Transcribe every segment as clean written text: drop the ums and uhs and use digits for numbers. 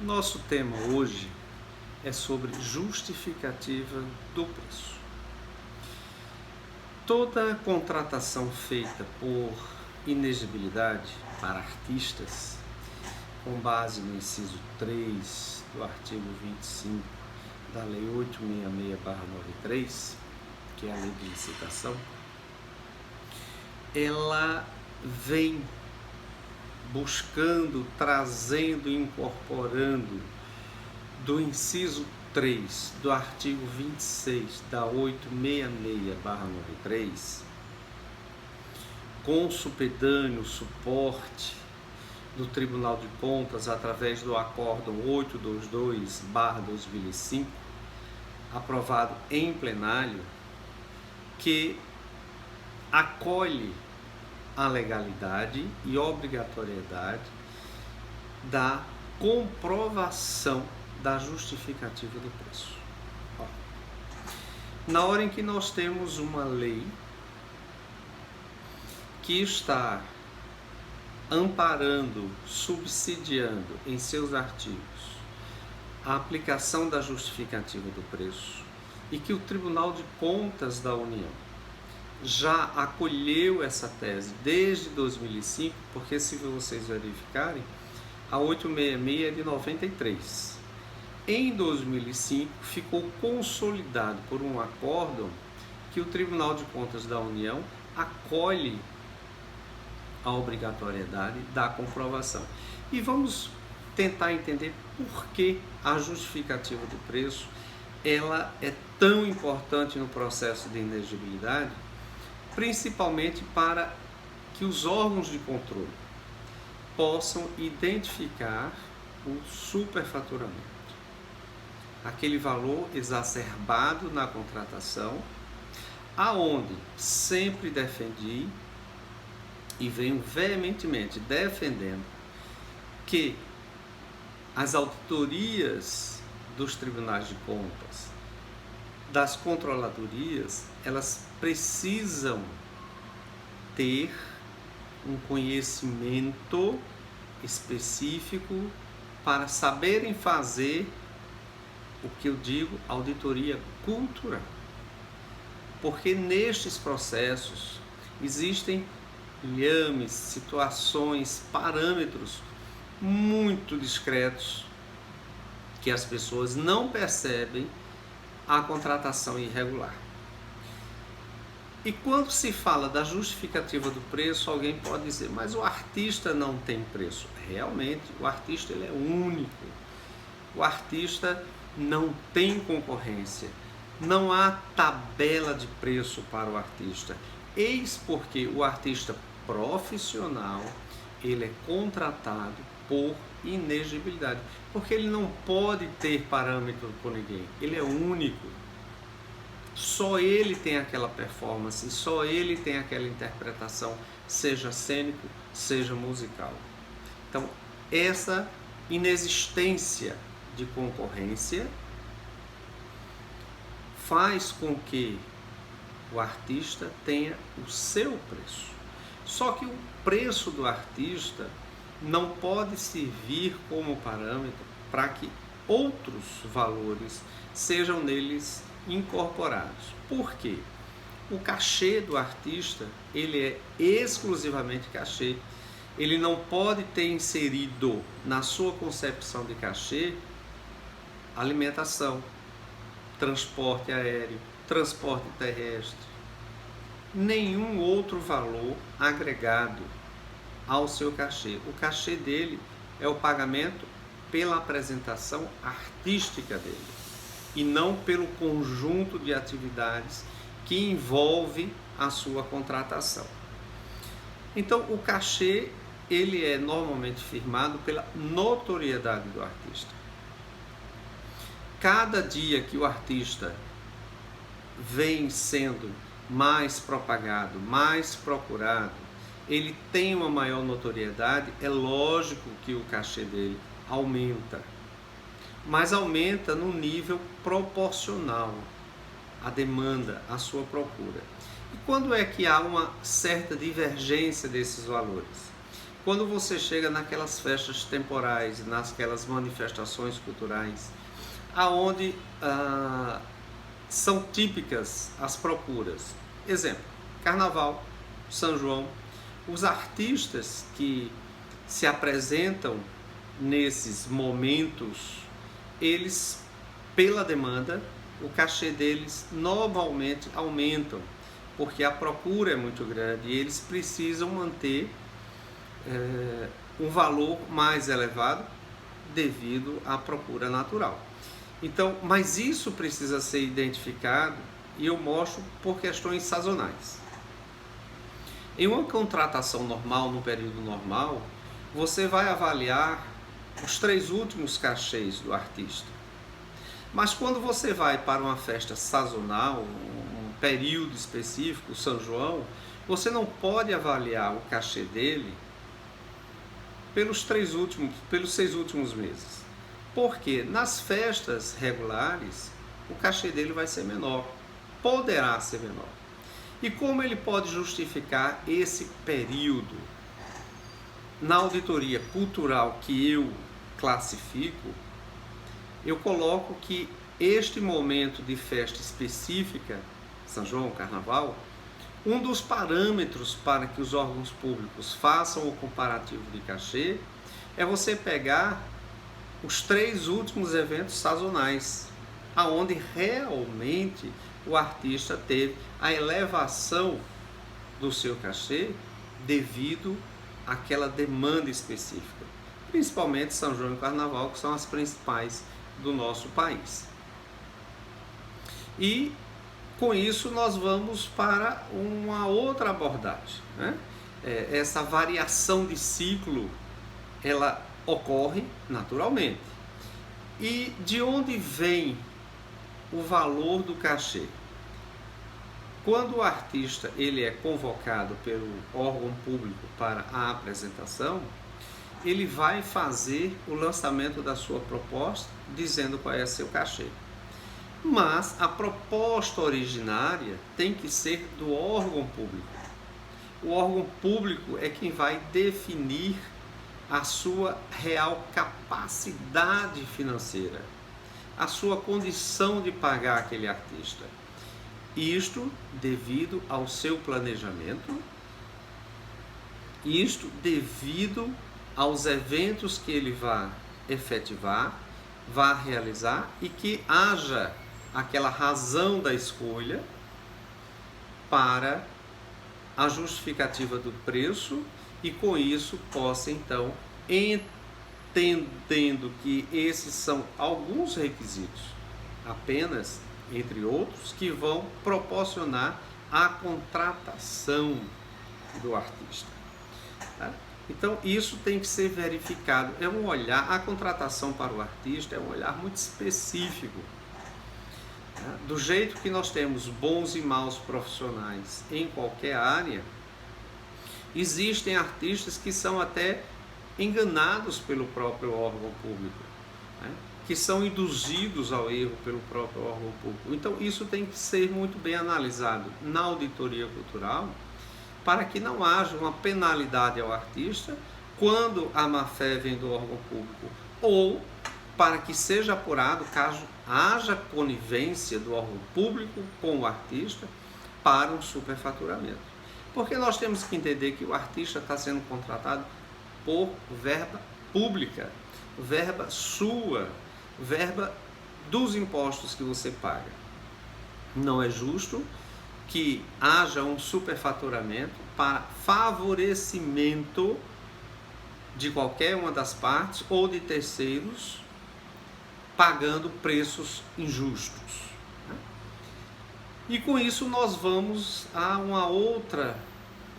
Nosso tema hoje é sobre justificativa do preço. Toda contratação feita por inexigibilidade para artistas, com base no inciso 3 do artigo 25 da Lei 866/93, que é a lei de licitação, ela vem buscando, trazendo, incorporando do inciso 3 do artigo 26 da 866/93, com supedâneo suporte do Tribunal de Contas através do Acórdão 822/2005, aprovado em plenário, que acolhe a legalidade e obrigatoriedade da comprovação da justificativa do preço. Na hora em que nós temos uma lei que está amparando, subsidiando em seus artigos a aplicação da justificativa do preço e que o Tribunal de Contas da União já acolheu essa tese desde 2005, porque se vocês verificarem, a 866 é de 93. Em 2005 ficou consolidado por um acórdão que o Tribunal de Contas da União acolhe a obrigatoriedade da comprovação. E vamos tentar entender por que a justificativa do preço ela é tão importante no processo de inexigibilidade, principalmente para que os órgãos de controle possam identificar o superfaturamento, aquele valor exacerbado na contratação, aonde sempre defendi e venho veementemente defendendo que as auditorias dos tribunais de contas, das controladorias, elas precisam ter um conhecimento específico para saberem fazer o que eu digo auditoria cultural. Porque nestes processos existem liames, situações, parâmetros muito discretos que as pessoas não percebem a contratação irregular. E quando se fala da justificativa do preço, alguém pode dizer, mas o artista não tem preço. Realmente, o artista ele é único. O artista não tem concorrência. Não há tabela de preço para o artista. Eis porque o artista profissional, ele é contratado por inexigibilidade, porque ele não pode ter parâmetro com ninguém, ele é único, só ele tem aquela performance, só ele tem aquela interpretação, seja cênico, seja musical. Então, essa inexistência de concorrência faz com que o artista tenha o seu preço. Só que o preço do artista não pode servir como parâmetro para que outros valores sejam neles incorporados. Por quê? O cachê do artista, ele é exclusivamente cachê. Ele não pode ter inserido na sua concepção de cachê alimentação, transporte aéreo, transporte terrestre, nenhum outro valor agregado ao seu cachê. O cachê dele é o pagamento pela apresentação artística dele e não pelo conjunto de atividades que envolve a sua contratação. Então, o cachê ele é normalmente firmado pela notoriedade do artista. Cada dia que o artista vem sendo mais propagado, mais procurado, ele tem uma maior notoriedade, é lógico que o cachê dele aumenta, mas aumenta no nível proporcional à demanda, à sua procura. E quando é que há uma certa divergência desses valores? quando você chega naquelas festas temporais, naquelas manifestações culturais, aonde são típicas as procuras. Exemplo, Carnaval, São João, os artistas que se apresentam nesses momentos, eles, pela demanda, o cachê deles normalmente aumentam, porque a procura é muito grande e eles precisam manter um valor mais elevado devido à procura natural. Então, mas isso precisa ser identificado e eu mostro por questões sazonais. Em uma contratação normal, no período normal, você vai avaliar os 3 últimos cachês do artista. Mas quando você vai para uma festa sazonal, um período específico, São João, você não pode avaliar o cachê dele pelos 6 últimos meses. Porque nas festas regulares, o cachê dele vai ser menor, poderá ser menor. E como ele pode justificar esse período? Na auditoria cultural que eu classifico, eu coloco que este momento de festa específica, São João, Carnaval, um dos parâmetros para que os órgãos públicos façam o comparativo de cachê é você pegar os 3 últimos eventos sazonais, aonde realmente o artista teve a elevação do seu cachê devido àquela demanda específica, principalmente São João e Carnaval, que são as principais do nosso país. E com isso nós vamos para uma outra abordagem, né? Essa variação de ciclo, ela ocorre naturalmente. E de onde vem o valor do cachê? Quando o artista ele é convocado pelo órgão público para a apresentação, ele vai fazer o lançamento da sua proposta dizendo qual é seu cachê. Mas a proposta originária tem que ser do órgão público. O órgão público é quem vai definir a sua real capacidade financeira, a sua condição de pagar aquele artista. Isto devido ao seu planejamento, isto devido aos eventos que ele vai efetivar, vai realizar e que haja aquela razão da escolha para a justificativa do preço e com isso possa então, entendendo que esses são alguns requisitos, apenas entre outros, que vão proporcionar a contratação do artista. Tá? Então isso tem que ser verificado, é um olhar, a contratação para o artista é um olhar muito específico. Do jeito que nós temos bons e maus profissionais em qualquer área, existem artistas que são até enganados pelo próprio órgão público, né? Que são induzidos ao erro pelo próprio órgão público. Então isso tem que ser muito bem analisado na auditoria cultural, para que não haja uma penalidade ao artista quando a má-fé vem do órgão público, ou para que seja apurado caso haja conivência do órgão público com o artista para um superfaturamento. Porque nós temos que entender que o artista está sendo contratado por verba pública, verba sua, verba dos impostos que você paga. Não é justo que haja um superfaturamento para favorecimento de qualquer uma das partes ou de terceiros pagando preços injustos. E com isso nós vamos a uma outra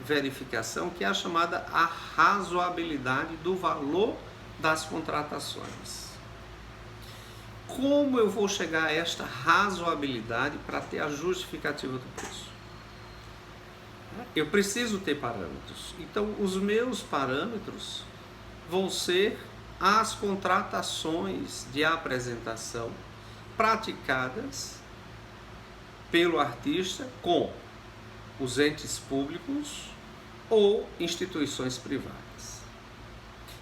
verificação, que é a chamada a razoabilidade do valor das contratações. Como eu vou chegar a esta razoabilidade para ter a justificativa do preço? Eu preciso ter parâmetros. Então, os meus parâmetros vão ser as contratações de apresentação praticadas pelo artista com os entes públicos ou instituições privadas.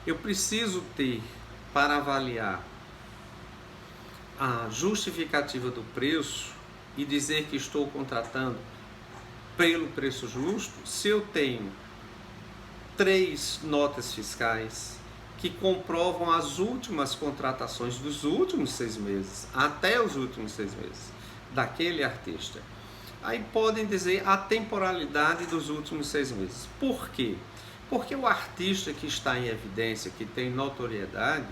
eu preciso ter para avaliar a justificativa do preço e dizer que estou contratando pelo preço justo, se eu tenho 3 notas fiscais que comprovam as últimas contratações dos últimos 6 meses, até os últimos 6 meses, daquele artista. Aí podem dizer a temporalidade dos últimos 6 meses. Por quê? Porque o artista que está em evidência, que tem notoriedade,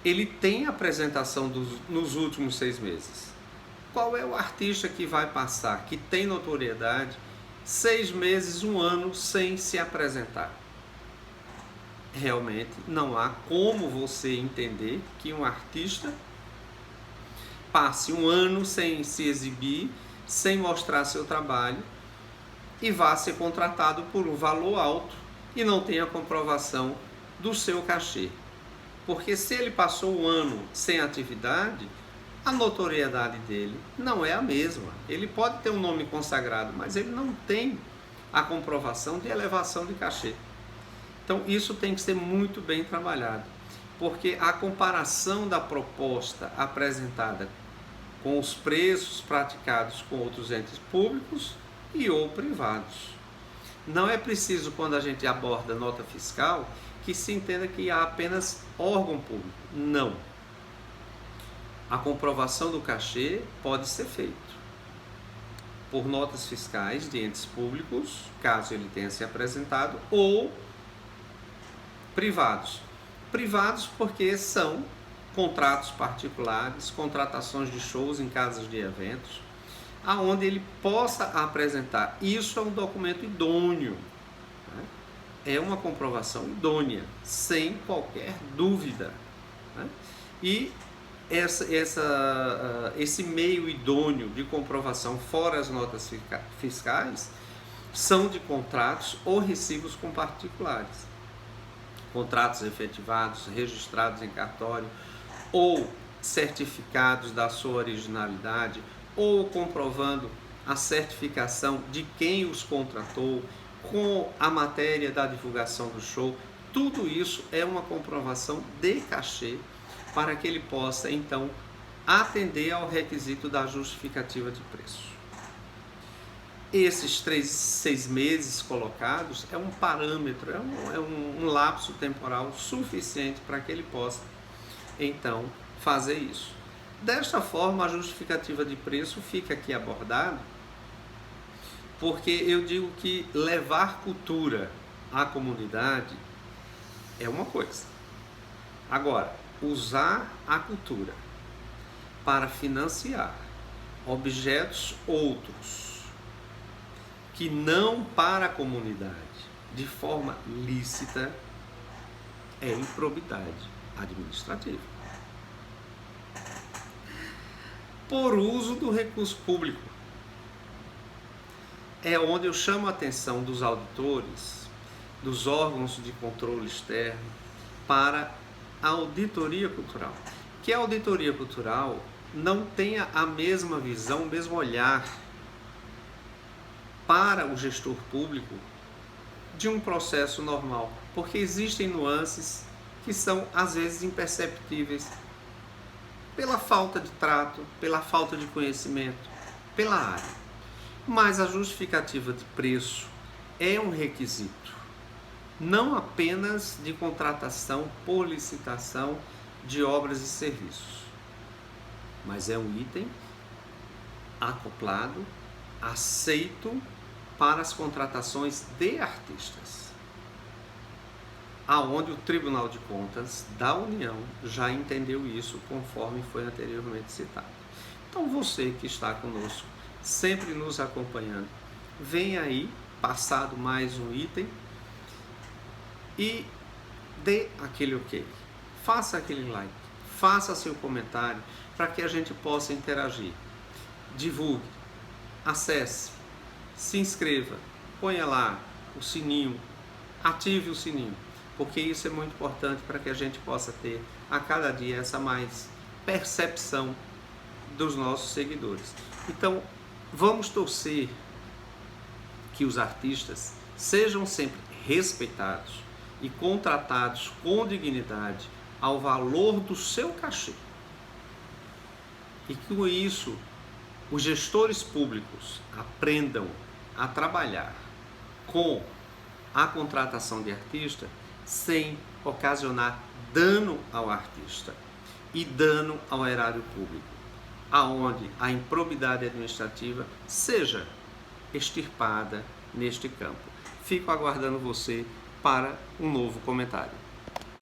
ele tem apresentação nos últimos 6 meses. Qual é o artista que vai passar, que tem notoriedade, 6 meses, 1 ano sem se apresentar? Realmente não há como você entender que um artista passe 1 ano sem se exibir, sem mostrar seu trabalho e vá ser contratado por um valor alto e não tenha comprovação do seu cachê. Porque se ele passou 1 ano sem atividade, a notoriedade dele não é a mesma. Ele pode ter um nome consagrado, mas ele não tem a comprovação de elevação de cachê. Então isso tem que ser muito bem trabalhado, porque a comparação da proposta apresentada com os preços praticados com outros entes públicos e ou privados. Não é preciso, quando a gente aborda nota fiscal, que se entenda que há apenas órgão público. Não. A comprovação do cachê pode ser feita por notas fiscais de entes públicos, caso ele tenha se apresentado, ou privados. Privados porque são contratos particulares, contratações de shows em casas de eventos, aonde ele possa apresentar. Isso é um documento idôneo, né? É uma comprovação idônea, sem qualquer dúvida, né? E esse meio idôneo de comprovação, fora as notas fiscais, são de contratos ou recibos com particulares. Contratos efetivados, registrados em cartório, ou certificados da sua originalidade, ou comprovando a certificação de quem os contratou, com a matéria da divulgação do show. Tudo isso é uma comprovação de cachê para que ele possa, então, atender ao requisito da justificativa de preço. Esses 6 meses colocados é um parâmetro, é um lapso temporal suficiente para que ele possa, então, fazer isso. Desta forma, a justificativa de preço fica aqui abordada, porque eu digo que levar cultura à comunidade é uma coisa. Agora, usar a cultura para financiar objetos outros que não para a comunidade de forma lícita é improbidade administrativa. Por uso do recurso público. É onde eu chamo a atenção dos auditores, dos órgãos de controle externo, para a auditoria cultural. Que a auditoria cultural não tenha a mesma visão, o mesmo olhar para o gestor público de um processo normal, porque existem nuances que são às vezes imperceptíveis pela falta de trato, pela falta de conhecimento, pela área. Mas a justificativa de preço é um requisito, não apenas de contratação por licitação de obras e serviços, mas é um item acoplado, aceito para as contratações de artistas, aonde o Tribunal de Contas da União já entendeu isso, conforme foi anteriormente citado. Então você que está conosco, sempre nos acompanhando, vem aí, passado mais um item, e dê aquele ok, faça aquele like, faça seu comentário, para que a gente possa interagir. Divulgue, acesse, se inscreva, ponha lá o sininho, ative o sininho, porque isso é muito importante para que a gente possa ter a cada dia essa mais percepção dos nossos seguidores. Então, vamos torcer que os artistas sejam sempre respeitados, e contratados com dignidade ao valor do seu cachê. E que com isso os gestores públicos aprendam a trabalhar com a contratação de artista sem ocasionar dano ao artista e dano ao erário público, aonde a improbidade administrativa seja extirpada neste campo. Fico aguardando você para um novo comentário.